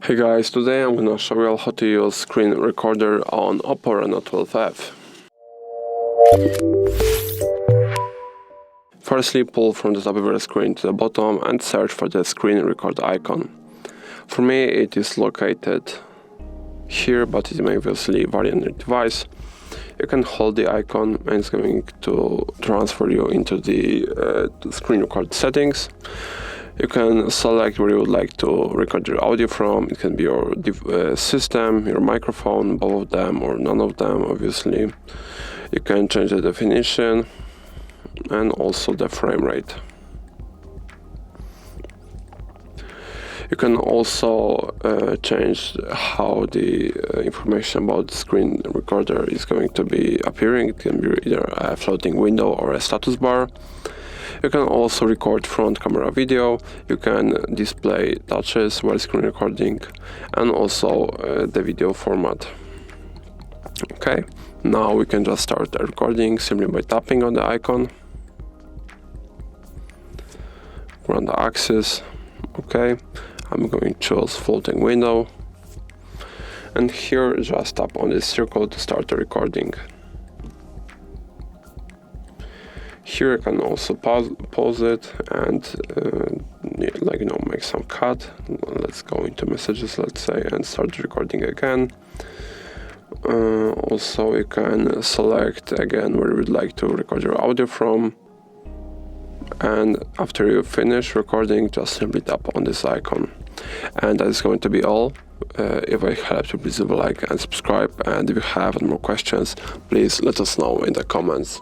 Hey guys, today I'm gonna show you how to use screen recorder on OPPO Reno 12F. Firstly, pull from the top of your screen to the bottom and search for the screen record icon. For me, it is located here, but it may obviously vary on your device. You can hold the icon and it's going to transfer you into the screen record settings. You can select where you would like to record your audio from. It can be your system, your microphone, both of them or none of them, obviously. You can change the definition and also the frame rate. You can also change how the information about the screen recorder is going to be appearing. It can be either a floating window or a status bar. You can also record front camera video. You can display touches while screen recording and also the video format. Okay, now we can just start the recording simply by tapping on the icon. We're on the axis. Okay, I'm going to choose floating window. And here just tap on this circle to start the recording. Here I can also pause it and make some cut. Let's go into messages, let's say, and start recording again. Also you can select again where you would like to record your audio from. And after you finish recording, just simply tap on this icon. And that is going to be all. If I helped you, please leave a like and subscribe. And if you have any more questions, please let us know in the comments.